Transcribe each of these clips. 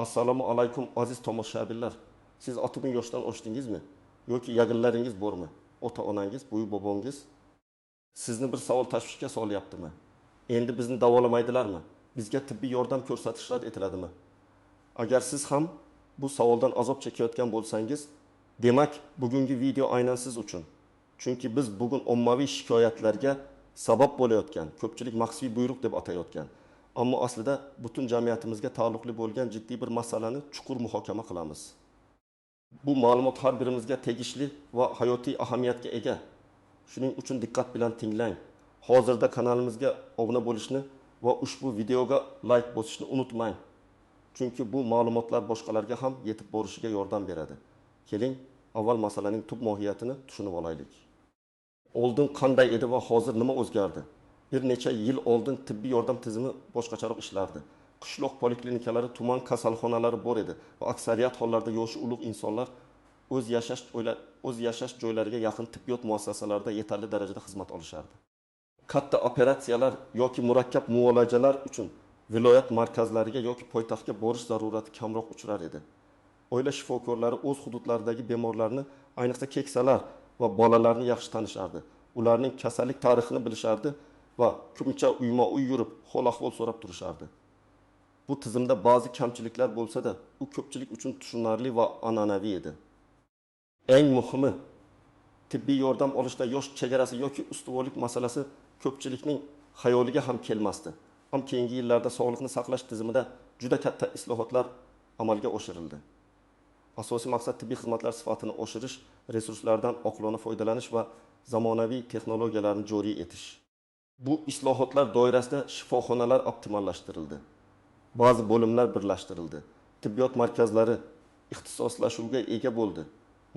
Assalomu alaykum aziz tomoshabinlar. Siz 60 yoshdan oshdingizmi? Yoki yaqinlaringiz bormi? Ota-onangiz, buvi bobongiz sizni bir savol tashvishga solyaptimi? Endi bizni davolamaydilarmi? Bizga tibbiy yordam ko'rsatishlar etiladimi? Agar siz ham bu savoldan azob chekayotgan bo'lsangiz, demak bugungi video aynan siz uchun. Chunki biz bugun ommaviy shikoyatlarga sabab bo'layotgan, ko'pchilik maxfiy buyruq deb atayotgan, ammo aslida butun jamiyatimizga taalluqli bo'lgan jiddiy bir masalani chuqur muhokama qilamiz. Bu ma'lumot har birimizga tegishli va hayotiy ahamiyatga ega. Shuning uchun diqqat bilan tinglang. Hozirda kanalimizga obuna bo'lishni va ushbu videoga like bosishni unutmang. Chunki bu ma'lumotlar boshqalarga ham yetib borishiga yordam beradi. Keling, avval masalaning tub mohiyatini tushunib olaylik. Oldin qanday edi va hozir nima o'zgardi? Bir necha yil oldin tibbiy yordam tizimi boshqacharoq ishlardi. Qishloq poliklinikalari, tuman kasalxonalari bor edi va aksariyat hollarda yoshi ulug' insonlar o'z yashash joylariga yaqin tibbiyot muassasalarida yetarli darajada xizmat olishardi. Katta operatsiyalar yoki murakkab muolajalar uchun viloyat markazlariga yoki poytaxtga borish zarurati kamroq uchrar edi. Oila shifokorlari o'z hududlaridagi bemorlarni, ayniqsa keksalar va bolalarni yaxshi tanishardi. Ularning kasallik tarixini bilishardi va ko'pincha uyma-uy yurib, hol-ahvol so'rab turishardi. Bu tizimda ba'zi kamchiliklar bo'lsa-da, u ko'pchilik uchun tushunarli va an'anaviy edi. Eng muhimi, tibbiy yordam olishda yosh chegarasi yoki ustuvorlik masalasi ko'pchilikning xayoliga ham kelmasdi. Ham keyingi yillarda sog'liqni saqlash tizimida juda katta islohotlar amalga oshirildi. Asosiy maqsad tibbiy xizmatlar sifatini oshirish, resurslardan oqilona foydalanish va zamonaviy texnologiyalarni joriy etish. Bu islohotlar doirasida shifoxonalar optimallashtirildi. Ba'zi bo'limlar birlashtirildi. Tibbiyot markazlari ixtisoslashuvga ega bo'ldi.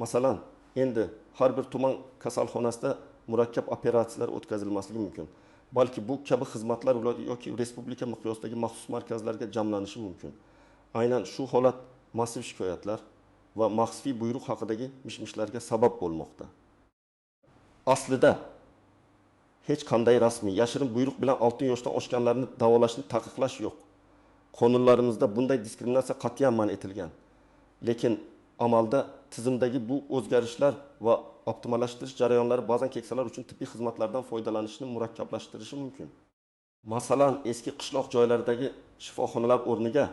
Masalan, endi har bir tuman kasalxonasida murakkab operatsiyalar o'tkazilmasligi mumkin. Balki bu kabi xizmatlar yoki respublika miqyosidagi maxsus markazlarga jamlanishi mumkin. Aynan shu holat massiv shikoyatlar va maxfiy buyruq haqidagi mishmishlarga sabab bo'lmoqda. Aslida hech qanday rasmiy yashirin buyruq bilan 6 yoshdan oshganlarni davolashni taqiqlash yo'q. Qonunlarimizda bunday diskriminatsiya qat'iyan man etilgan. Lekin amalda tizimdagi bu o'zgarishlar va optimallashtirish jarayonlari ba'zan keksalar uchun tibbiy xizmatlardan foydalanishni murakkablashtirishi mumkin. Masalan, eski qishloq joylaridagi shifoxonalar o'rniga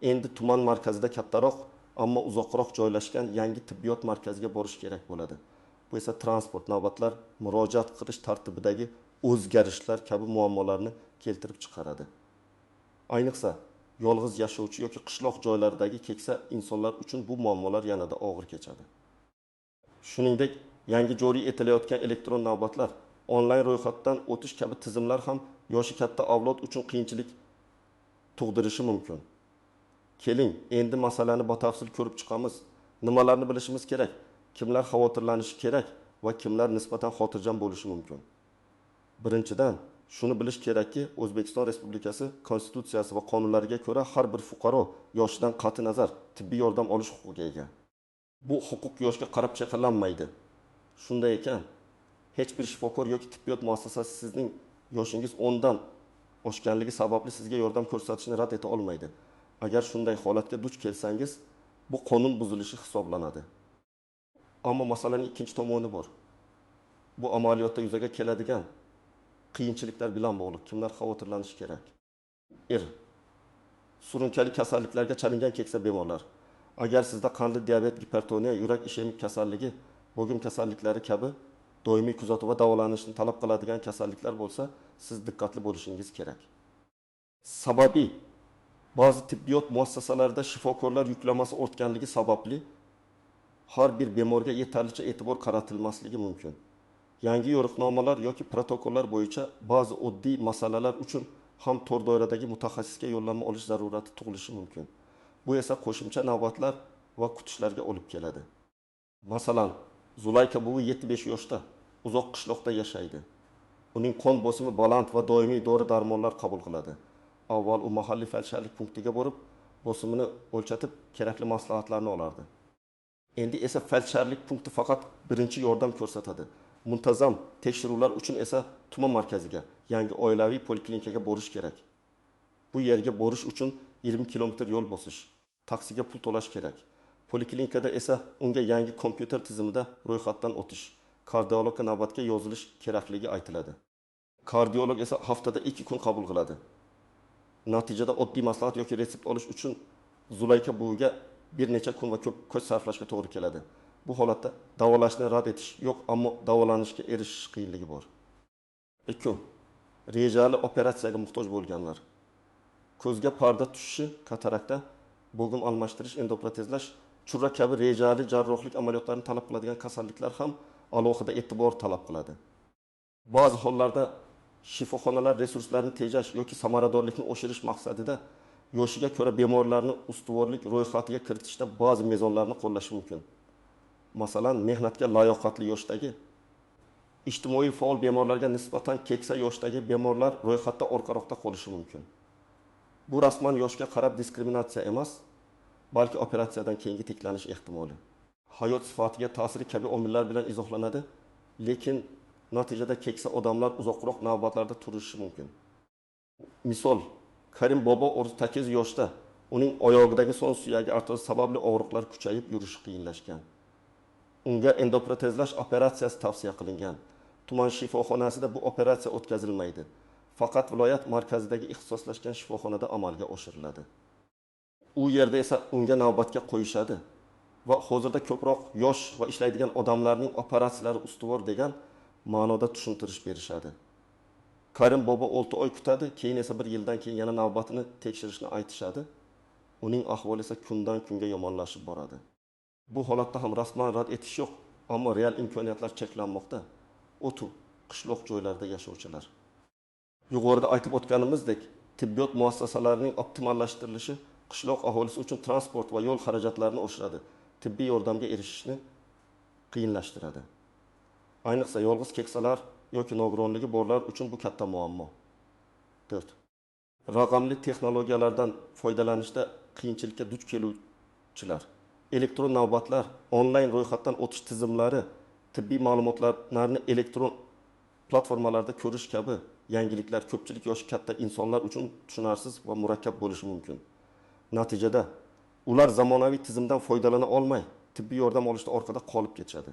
endi tuman markazida kattaroq, ammo uzoqroq joylashgan yangi tibbiyot markaziga borish kerak bo'ladi. Bu esa transport, navbatlar, murojaat qilish tartibidagi o'zgarishlar kabi muammolarni keltirib chiqaradi. Ayniqsa yolg'iz yashovchi yoki qishloq joylaridagi keksa insonlar uchun bu muammolar yanada og'ir kechadi. Shuningdek, yangi joriy etilayotgan elektron navbatlar, onlayn ro'yxatdan o'tish kabi tizimlar ham yoshi katta avlod uchun qiyinchilik tug'dirishi mumkin. Keling, endi masalani batafsil ko'rib chiqamiz. Nimalarni bilishimiz kerak? Kimlar xavotirlanishi kerak va kimlar nisbatan xotirjam bo'lishi mumkin? Birinchidan, shuni bilish kerakki, O'zbekiston Respublikasi Konstitutsiyasi va qonunlariga ko'ra har bir fuqaro yoshidan qat'i nazar tibbiy yordam olish huquqiga ega. Bu huquq yoshga qarab cheklanmaydi. Shunday ekan, hech bir shifokor yoki tibbiyot muassasasi sizning yoshingiz 10 dan oshganligi sababli sizga yordam ko'rsatishni rad eta olmaydi. Agar shunday holatga duch kelsangiz, bu qonun buzilishi hisoblanadi. Ammo masalaning ikkinchi tomoni bor. Bu amaliyotda yuzaga keladigan qiyinchiliklar bilan bog'liq. Kimlar xavotirlanishi kerak? Surunkali kasalliklarga chalingan keksa bemorlar. Agar sizda qandli diabet, gipertoniya, yurak ishemik kasalligi, bo'g'im kasalliklari kabi doimiy kuzatuv va davolanishni talab qiladigan kasalliklar bo'lsa, siz diqqatli bo'lishingiz kerak. Sababi ba'zi tibbiyot muassasalarida shifokorlar yuklamasi ortganligi sababli har bir bemorga yetarlicha e'tibor qaratilmasligi mumkin. Yangi yo'riqnomalar yoki protokollar bo'yicha ba'zi oddiy masalalar uchun ham tor doiradagi mutaxassisga yo'llanma olish zarurati tug'ilishi mumkin. Bu esa qo'shimcha navbatlar va kutishlarga olib keladi. Masalan, Zulayka buvi 75 yoshda, uzoq qishloqda yashaydi. Uning qon bosimi baland va doimiy dori-darmonlar qabul qiladi. Avval u mahalliy feldsherlik punktiga borib, bosimini o'lchatib, kerakli maslahatlarni olardi. Endi esa feldsherlik punkti faqat birinchi yordam ko'rsatadi. Muntazam tekshiruvlar uchun esa tuman markaziga, yangi oilaviy poliklinikaga borish kerak. Bu yerga borish uchun 20 kilometr yo'l bosish, taksiga pul to'lash kerak. Poliklinikada esa unga yangi kompyuter tizimida ro'yxatdan o'tish, kardiologga navbatga yozilish kerakligi aytiladi. Kardiolog esa haftada 2 kun qabul qiladi. Natijada oddiy maslahat yoki retsept olish uchun Zulayka buviga bir necha kun va ko'p kuch sarflashga to'g'ri keladi. Bu holatda davolashni rad etish yo'q, ammo davolanishga erishish qiyinligi bor. 2. Rejali operatsiyaga muhtoj bo'lganlar. Ko'zga parda tushishi, katarakta, bo'g'im almashtirish, endoprotezlash, churra kabi rejali jarrohlik amaliyotlarini talab qiladigan kasalliklar ham alohida e'tibor talab qiladi. Ba'zi hollarda shifoxonalar resurslarini tejash yoki samaradorlikni oshirish maqsadida yoshiga ko'ra bemorlarni ustuvorlik ro'yxatiga kiritishda ba'zi mezonlarni qo'llashi mumkin. Masalan, mehnatga layoqatli yoshdagi, ijtimoiy faol bemorlarga nisbatan keksa yoshdagi bemorlar ro'yxatda orqaroqda qolishi mumkin. Bu rasman yoshga qarab diskriminatsiya emas, balki operatsiyadan keyingi tiklanish ehtimoli. Hayot sifatiga ta'siri kabi omillar bilan izohlanadi, lekin natijada keksa odamlar uzoqroq navbatlarda turishi mumkin. Misol, Karim bobo 38 yoshda, uning oyog'idagi son suyagi artrozi sababli og'riqlar kuchayib yurishi qiyinlashgan. Unga endoprotezlash operatsiyasi tavsiya qilingan. Tuman shifoxonasida bu operatsiya o'tkazilmaydi. Faqat viloyat markazidagi ixtisoslashgan shifoxonada amalga oshiriladi. U yerda esa unga navbatga qo'yishadi va hozirda ko'proq yosh va ishlaydigan odamlarning operatsiyalari ustuvor degan ma'noda tushuntirish berishadi. Karim bobo 6 oy kutadi, keyin esa 1 yildan keyin yana navbatini tekshirishni aytishadi. Uning ahvoli esa kundan kunga yomonlashib boradi. Bu holatda ham rasman rad etish yo'q, ammo real imkoniyatlar cheklanmoqda. O'tu qishloq joylarda yashovchilar. Yuqorida aytib o'tganimizdek, tibbiyot muassasalarining optimallashtirilishi qishloq aholisi uchun transport va yo'l xarajatlarini oshiradi, tibbiy yordamga erishishni qiyinlashtiradi. Ayniqsa yolg'iz keksalar yoki nogironligi borlar uchun bu katta muammo. 4. Raqamli texnologiyalardan foydalanishda qiyinchilikka duch keluvchilar. Elektron navbatlar, onlayn ro'yxatdan o'tish tizimlari, tibbiy ma'lumotlarni elektron platformalarda ko'rish kabi yangiliklar ko'pchilik yoshi katta insonlar uchun tushunarsiz va murakkab bo'lishi mumkin. Natijada ular zamonaviy tizimdan foydalana olmay, tibbiy yordam olishda orqada qolib ketishadi.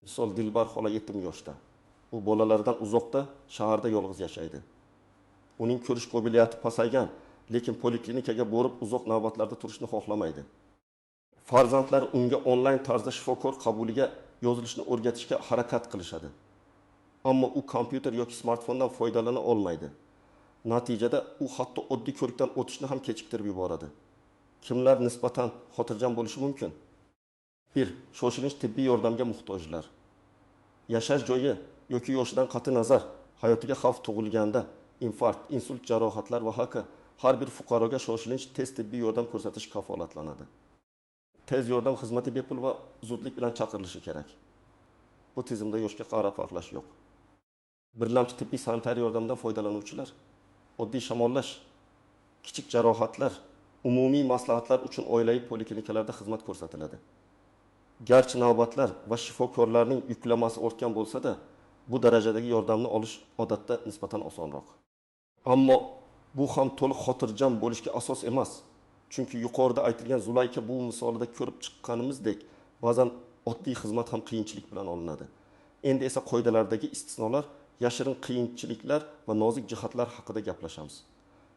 Misol, Dilbar xola 7 yoshda. U bolalardan uzoqda, shaharda yolg'iz yashaydi. Uning ko'rish qobiliyati pasaygan, lekin poliklinikaga borib uzoq navbatlarda turishni xohlamaydi. Farzandlar unga onlayn tarzda shifokor qabuliga yozilishni o'rgatishga harakat qilishadi. Ammo u kompyuter yoki smartfondan foydalana olmaydi. Natijada u hatto oddiy ko'rikdan o'tishni ham kechiktirib yuboradi. Kimlar nisbatan xotirjam bo'lishi mumkin? 1. Shoshilinch tibbiy yordamga muhtojlar. Yashash joyi yoki yoshidan qat'i nazar hayotiga xavf tug'ilganda infarkt, insult jarohatlar va hokazo har bir fuqaroga shoshilinch tez tibbiy yordam ko'rsatish kafolatlanadi. Tez yordam xizmati bepul va zudlik bilan chaqirilishi kerak. Bu tizimda yoshga qarab farqlash yo'q. Birlamchi tibbiy sanitariya yordamidan foydalanuvchilar, oddiy shamollash, kichik jarohatlar, umumiy maslahatlar uchun oilaviy poliklinikalarda xizmat ko'rsatiladi. Garchi navbatlar va shifokorlarning yuklamasi ortgan bo'lsa-da, bu darajadagi yordamni olish odatda nisbatan osonroq. Ammo bu ham to'liq xotirjam bo'lishga asos emas. Chunki yuqorida aytilgan Zulayka bu misolida ko'rib chiqqanimizdek, ba'zan oddiy xizmat ham qiyinchilik bilan olinadi. Endi esa qoidalardagi istisnolar, yashirin qiyinchiliklar va nozik jihatlar haqida gaplashamiz.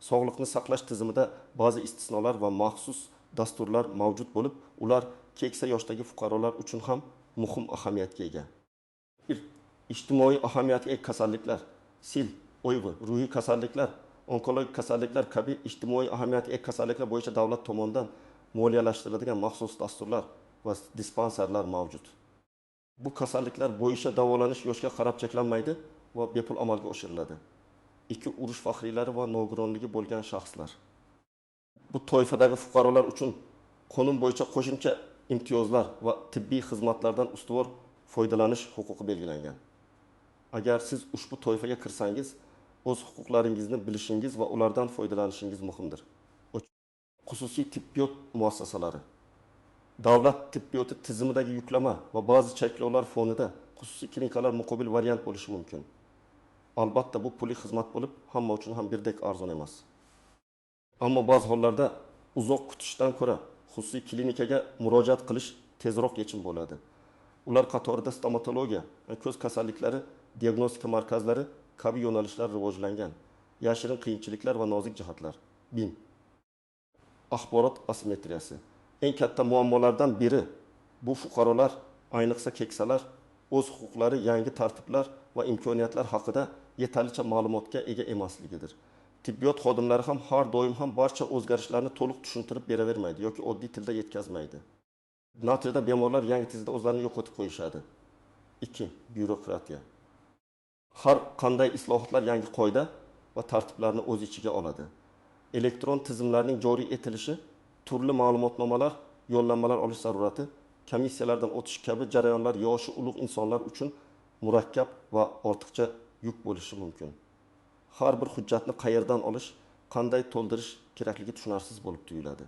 Sog'liqni saqlash tizimida ba'zi istisnolar va maxsus dasturlar mavjud bo'lib, ular keksa yoshdagi fuqarolar uchun ham muhim ahamiyatga ega. 1. Ijtimoiy ahamiyatga ega kasalliklar, sil, o'yg'i, ruhiy kasalliklar, onkologik kasalliklar kabi ijtimoiy ahamiyatga ega kasalliklar bo'yicha davlat tomonidan moliyalashtiriladigan maxsus dasturlar va dispanserlar mavjud. Bu kasalliklar bo'yicha davolanish yoshga qarab cheklanmaydi va bepul amalga oshiriladi. 2. Urush faxriylari va nogironligi bo'lgan shaxslar. Bu toifadagi fuqarolar uchun qonun bo'yicha qo'shimcha imtiyozlar va tibbiy xizmatlardan ustuvor foydalanish huquqi belgilangan. Agar siz ushbu toifaga kirsangiz, o'z huquqlaringizni bilishingiz va ulardan foydalanishingiz muhimdir. Xususiy tibbiyot muassasalari. Davlat tibbiyoti tizimidagi yuklama va ba'zi cheklovlar fonida xususiy klinikalar muqobil variant bo'lishi mumkin. Albatta bu pulli xizmat bo'lib, hamma uchun ham birdek arzon emas. Ammo ba'zi hollarda uzoq kutishdan ko'ra xususiy klinikaga murojaat qilish tezroq yechim bo'ladi. Ular qatorida stomatologiya, ko'z kasalliklari diagnostika markazlari kabi yo'nalishlar rivojlangan. Yashirin qiyinchiliklar va nozik jihatlar. BIM. Axborot asimetriyasi. Eng katta muammolardan biri bu fuqarolar, ayniqsa keksalar o'z huquqlari, yangi tartiblar va imkoniyatlar haqida yetarlicha ma'lumotga ega emasligidir. Tibbiyot xodimlari ham har doim ham barcha o'zgarishlarni to'liq tushuntirib beravermaydi yoki oddiy tilda yetkazmaydi. Natijada bemorlar yangi tezda o'zlarini yo'qotib qo'yishadi. 2. Byurokratiya. Har qanday islohotlar yangi qoida va tartiblarni o'z ichiga oladi. Elektron tizimlarning joriy etilishi, turli ma'lumotnomalar, yo'llanmalar olish zarurati, komissiyalardan o'tish kabi jarayonlar yoshi ulug' insonlar uchun murakkab va ortiqcha yuk bo'lishi mumkin. Har bir hujjatni qayerdan olish, qanday to'ldirish kerakligi tushunarsiz bo'lib tuyuladi.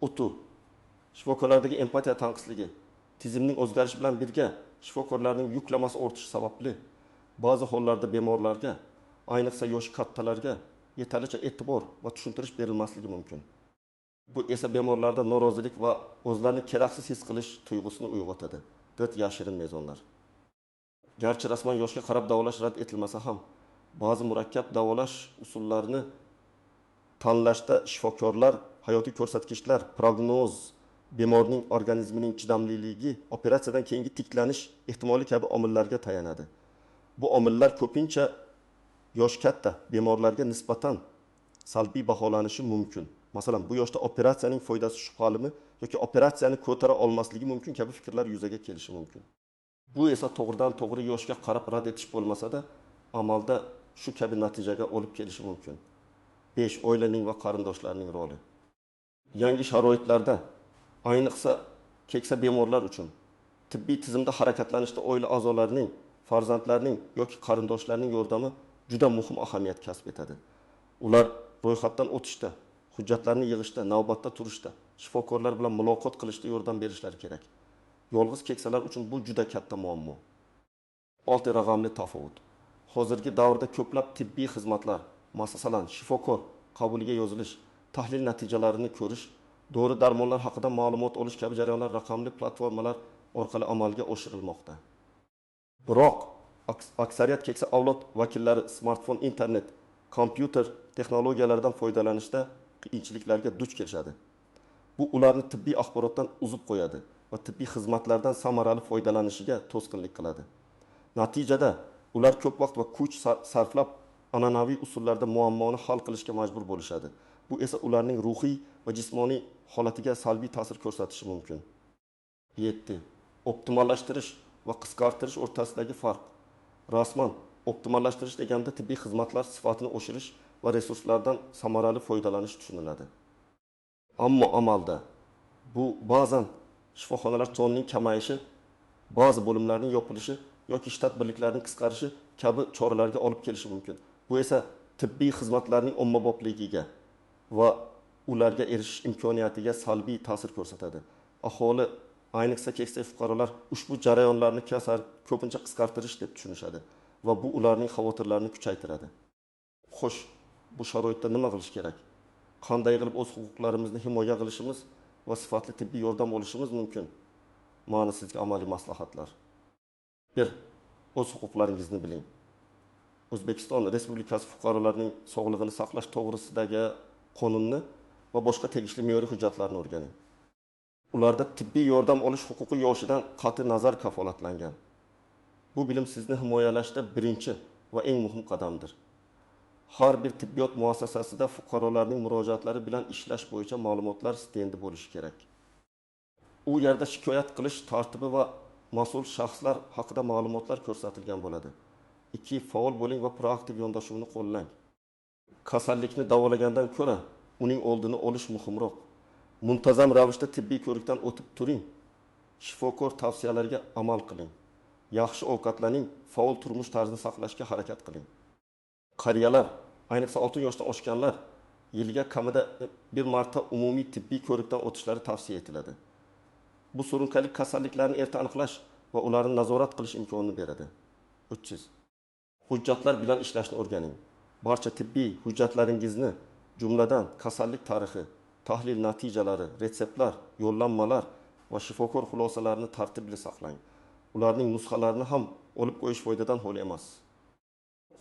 O'tu. Shifokorlardagi empatiya tanqisligi, tizimning o'zgarishi bilan birga shifokorlarning yuklamasi ortishi sababli ba'zi hollarda bemorlarga, ayniqsa yoshi kattalarga yetarlicha e'tibor va tushuntirish berilmasligi mumkin. Bu esa bemorlarda norozilik va o'zlarini keraksiz his qilish tuyg'usini uyg'otadi. 4. Yashirin mezonlar. Garchi rasman yoshga qarab davolash rad etilmasa ham, ba'zi murakkab davolash usullarini tanlashda shifokorlar hayotiy ko'rsatkichlar, prognoz, bemorning organizmining chidamliligi, operatsiyadan keyingi tiklanish ehtimoli kabi omillarga tayanadi. Bu omillar ko'pincha yosh katta bemorlarga nisbatan salbiy baholanishi mumkin. Masalan, bu yoshda operatsiyaning foydasi shubhalimi yoki operatsiyani ko'tara olmasligi mumkin kabi fikrlar yuzaga kelishi mumkin. Bu esa to'g'ridan to'g'ri yoshga qarab rad etish bo'lmasa-da, amalda shu kabi natijaga olib kelishi mumkin. 5. Oilaning va qarindoshlarning roli. Yangi sharoitlarda, ayniqsa keksa bemorlar uchun tibbiy tizimda harakatlanishda oila a'zolarining, farzandlarning yoki qarindoshlarning yordami juda muhim ahamiyat kasb etadi. Ular ro'yxatdan o'tishda, hujjatlarni yig'ishda, navbatda turishda, shifokorlar bilan muloqot qilishda yordam berishlari kerak. Yolg'iz keksalar uchun bu juda katta muammo. 6. Raqamli tafovut. Hozirgi davrda ko'plab tibbiy xizmatlar, masalan, shifokor qabuliga yozilish, tahlil natijalarini ko'rish, dori-darmonlar haqida ma'lumot olish kabi jarayonlar raqamli platformalar orqali amalga oshirilmoqda. Biroq aksariyat keksa avlod vakillari smartfon, internet, kompyuter texnologiyalaridan foydalanishda qiyinchiliklarga duch kelishadi. Bu ularni tibbiy axborotdan uzib qo'yadi va tibbiy xizmatlardan samarali foydalanishiga to'sqinlik qiladi. Natijada ular ko'p vaqt va kuch sarflab an'anaviy usullarda muammoni hal qilishga majbur bo'lishadi. Bu esa ularning ruhiy va jismoniy holatiga salbiy ta'sir ko'rsatishi mumkin. 7. Optimallashtirish va qisqartirish o'rtasidagi farq. Rasman optimallashtirish deganda tibbiy xizmatlar sifatini oshirish va resurslardan samarali foydalanish tushuniladi. Ammo amalda bu ba'zan shifoxonalar sonining kamayishi, ba'zi bo'limlarning yopilishi yoki shtat birliklarining qisqarishi kabi choralarga olib kelishi mumkin. Bu esa tibbiy xizmatlarning ommabopligiga va ularga erishish imkoniyatiga salbiy ta'sir ko'rsatadi. Aholi, ayniqsa keksa fuqarolar ushbu jarayonlarni ko'pincha qisqartirish deb tushunishadi va bu ularning xavotirlarini kuchaytiradi. Xo'sh, bu sharoitda nima qilish kerak? Qanday qilib o'z huquqlarimizni himoya qilishimiz va sifatli tibbiy yordam olishimiz mumkin? Mana sizga amaliy maslahatlar. 1. O'z huquqlaringizni biling. O'zbekiston Respublikasi fuqarolarining sog'lig'ini saqlash to'g'risidagi qonunni va boshqa tegishli me'yoriy hujjatlarni o'rganing. Ularda tibbiy yordam olish huquqi yoshidan qat'iy nazar kafolatlangan. Bu bilim sizni himoyalashda birinchi va eng muhim qadamdir. Har bir tibbiyot muassasasida fuqarolarning murojaatlari bilan ishlash bo'yicha ma'lumotlar stendi bo'lishi kerak. U yerda shikoyat qilish tartibi va mas'ul shaxslar haqida ma'lumotlar ko'rsatilgan bo'ladi. 2. Faol bo'ling va proaktiv yondashuvni qo'llang. Kasallikni davolagandan ko'ra uning oldini olish muhimroq. Muntazam ravishda tibbiy ko'rikdan o'tib turing. Shifokor tavsiyalariga amal qiling. Yaxshi ovqatlaning, faol turmush tarzini saqlashga harakat qiling. Qariyalar, ayniqsa 6 yoshdan oshganlar yiliga kamida bir marta umumiy tibbiy ko'rikdan o'tishlari tavsiya etiladi. Bu surunkali kasalliklarni erta aniqlash va ularni nazorat qilish imkonini beradi. 3. Hujjatlar bilan ishlashni o'rganing. Barcha tibbiy hujjatlaringizni, jumladan kasallik tarixi, tahlil natijalari, retseptlar, yo'llanmalar va shifokor xulosalarini tartibli saqlang. Ularning nusxalarini ham olib qo'yish foydadan xoli emas.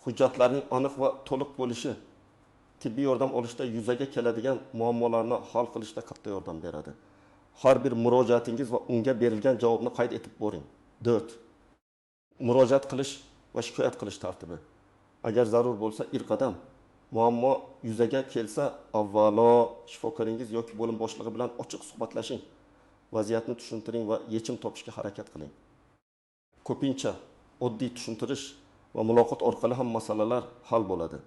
Hujjatlarning aniq va to'liq bo'lishi tibbiy yordam olishda yuzaga keladigan muammolarni hal qilishda katta yordam beradi. Har bir murojaatingiz va unga berilgan javobni qayd etib boring. 4. Murojaat qilish va shikoyat qilish tartibi. Agar zarur bo'lsa, ilk qadam muammo yuzaga kelsa, avvalo shifokoringiz yoki bo'lim boshlig'i bilan ochiq suhbatlashing. Vaziyatni tushuntiring va yechim topishga harakat qiling. Ko'pincha oddiy tushuntirish va muloqot orqali ham masalalar hal bo'ladi.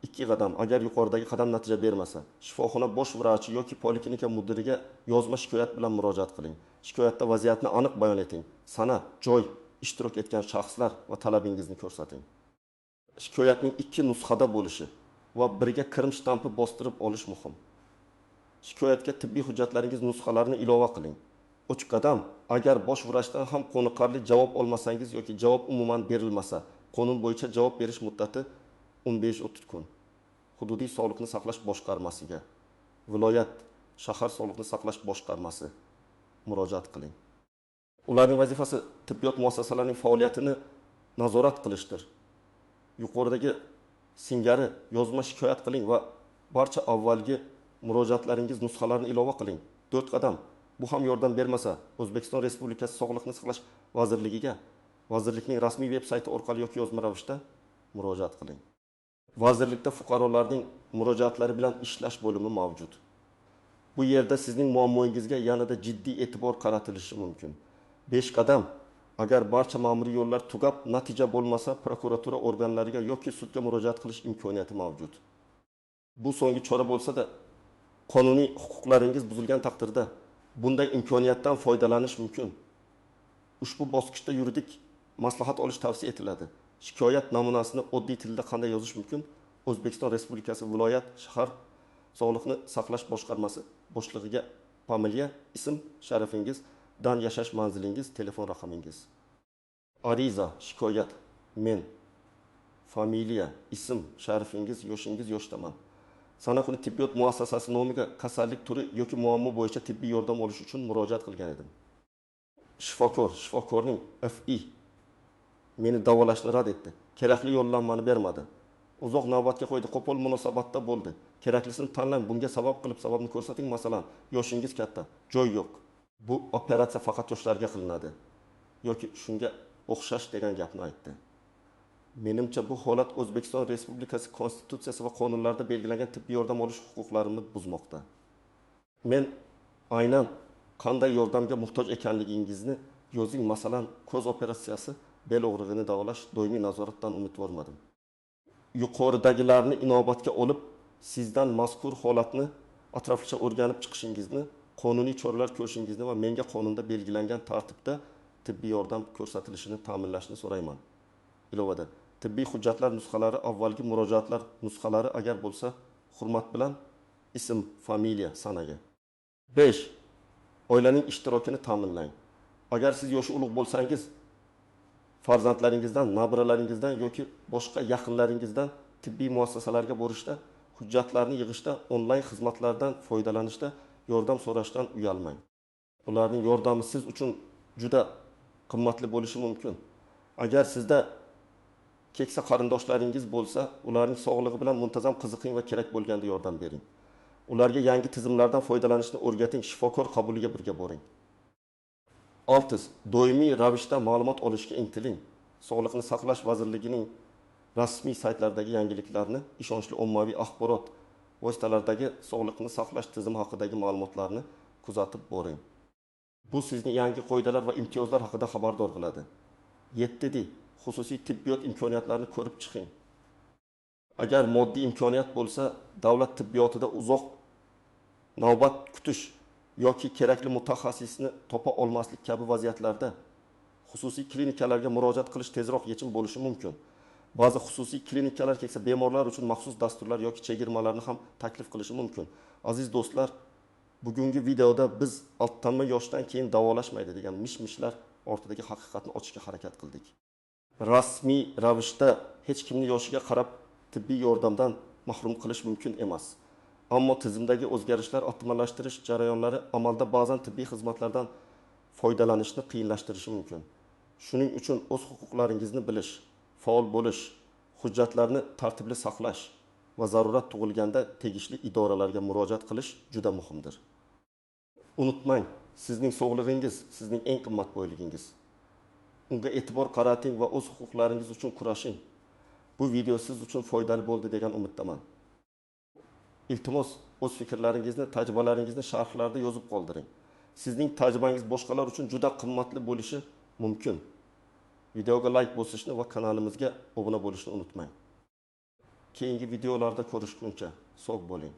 2 qadam, agar yuqoridagi qadam natija bermasa, shifoxona bosh vrachi yoki poliklinika mudiriga yozma shikoyat bilan murojaat qiling. Shikoyatda vaziyatni aniq bayon eting. Sana, joy, ishtirok etgan shaxslar va talabingizni ko'rsating. Shikoyatning 2 nusxada bo'lishi va birga kirim shtampi bostirib olish muhim. Shikoyatga tibbiy hujjatlaringiz nusxalarini ilova qiling. 3 qadam, agar bosh vrachdan ham qoniqarli javob olmasangiz yoki javob umuman berilmasa, qonun bo'yicha javob berish muddati 15-30 kun. Hududiy sog'liqni saqlash boshqarmasiga, viloyat, shahar sog'liqni saqlash boshqarmasi murojaat qiling. Ularning vazifasi tibbiyot muassasalarining faoliyatini nazorat qilishdir. Yuqoridagi singari yozma shikoyat qiling va barcha avvalgi murojaatlaringiz nusxalarini ilova qiling. 4 qadam. Bu ham yordam bermasa, O'zbekiston Respublikasi Sog'liqni saqlash vazirligiga, vazirlikning rasmiy veb-sayti orqali yoki yozma ravishda murojaat qiling. Vazirlikda fuqarolarning murojaatlari bilan ishlash bo'limi mavjud. Bu yerda sizning muammoingizga yanada jiddiy e'tibor qaratilishi mumkin. 5 qadam. Agar barcha ma'muriy yo'llar tugab, natija bo'lmasa, prokuratura organlariga yoki sudga murojaat qilish imkoniyati mavjud. Bu so'nggi chora bo'lsa-da, qonuniy huquqlaringiz buzilgan taqdirda bunday imkoniyatdan foydalanish mumkin. Ushbu bosqichda yuridik maslahat olish tavsiya etiladi. Shikoyat namunasini oddiy tilda qanday yozish mumkin? O'zbekiston Respublikasi viloyat, shahar sog'liqni saqlash boshqarmasi boshlig'iga familiya, ism, sharafingiz, dan yashash manzilingiz, telefon raqamingiz. Ariza, shikoyat, men, familiya, ism, sharafingiz, yoshingiz, yoshdaman. Sanoqli tibbiyot muassasasi nomiga kasallik turi yoki muammo bo'yicha tibbiy yordam olish uchun murojaat qilgan edim. Shifokorning FI meni davolashni rad etdi. Kerakli yo'llanmani bermadi. Uzoq navbatga qo'ydi, qo'pol munosabatda bo'ldi. Keraklisini tanlang, bunga sabab qilib sababni ko'rsating, masalan, yoshingiz katta, joy yo'q. Bu operatsiya faqat yoshlarga qilinadi yoki shunga o'xshash degan gapni aytdi. Menimcha bu holat O'zbekiston Respublikasi Konstitutsiyasi va qonunlarida belgilangan tibbiy yordam olish huquqlarini buzmoqda. Men aynan qanday yordamga muhtoj ekanligingizni yozing, masalan, ko'z operatsiyasi, bel og'rig'ini davolash, doimiy nazoratdan umidvormadim. Yuqoridagilarni inobatga olib, sizdan mazkur holatni atroflicha o'rganib chiqishingizni, qonuniy choralar ko'rishingizni va menga qonunda belgilangan tartibda tibbiy yordam ko'rsatilishini ta'minlashni so'rayman. Ilovada tibbiy hujjatlar nusxalari, avvalgi murojaatlar nusxalari agar bo'lsa, hurmat bilan ism, familiya, sanaga. 5. Oilaning ishtirokini ta'minlang. Agar siz yoshi ulug' bo'lsangiz, farzandlaringizdan, nabiralaringizdan yoki boshqa yaqinlaringizdan tibbiy muassasalarga borishda, hujjatlarni yig'ishda, onlayn xizmatlardan foydalanishda yordam so'rashdan uyalmang. Ularning yordami siz uchun juda qimmatli bo'lishi mumkin. Agar sizda keksa qarindoshlaringiz bo'lsa, ularning sog'lig'i bilan muntazam qiziqing va kerak bo'lganda yordam bering. Ularga yangi tizimlardan foydalanishni o'rgating, shifokor qabuliga birga boring. 6. Doimiy ravishda ma'lumot olishga intiling. Sog'liqni saqlash vazirligining rasmiy saytlaridagi yangiliklarni, ishonchli ommaviy axborot vositalaridagi sog'liqni saqlash tizimi haqidagi ma'lumotlarni kuzatib boring. Bu sizni yangi qoidalar va imtiyozlar haqida xabardor qiladi. 7. Xususiy tibbiyot imkoniyatlarini ko'rib chiqing. Agar moddiy imkoniyat bo'lsa, davlat tibbiyotida uzoq navbat kutish yoki kerakli mutaxassisni topa olmaslik kabi vaziyatlarda xususiy klinikalarga murojaat qilish tezroq yechim bo'lishi mumkin. Ba'zi xususiy klinikalar keksa bemorlar uchun maxsus dasturlar yoki chegirmalarni ham taklif qilishi mumkin. Aziz do'stlar, bugungi videoda biz alttanma yoshdan keyin davolashmaydi degan mish-mishlar ortidagi haqiqatni ochishga harakat qildik. Rasmiy ravishda hech kimni yoshiga qarab tibbiy yordamdan mahrum qilish mumkin emas. Ammo tizimdagi o'zgarishlar, optimallashtirish jarayonlari amalda ba'zan tibbiy xizmatlardan foydalanishni qiyinlashtirishi mumkin. Shuning uchun o'z huquqlaringizni bilish, faol bo'lish, hujjatlarni tartibli saqlash va zarurat tug'ilganda tegishli idoralarga murojaat qilish juda muhimdir. Unutmang, sizning sog'lig'ingiz sizning eng qimmat boyligingiz. Unga e'tibor qarating va o'z huquqlaringiz uchun kurashing. Bu video siz uchun foydali bo'ldi degan umiddaman. Iltimos, o'z fikrlaringizni, tajribalaringizni sharhlarda yozib qoldiring. Sizning tajribangiz boshqalar uchun juda qimmatli bo'lishi mumkin. Videoga like bosishni va kanalimizga obuna bo'lishni unutmang. Keyingi videolarda ko'rishguncha sog' bo'ling.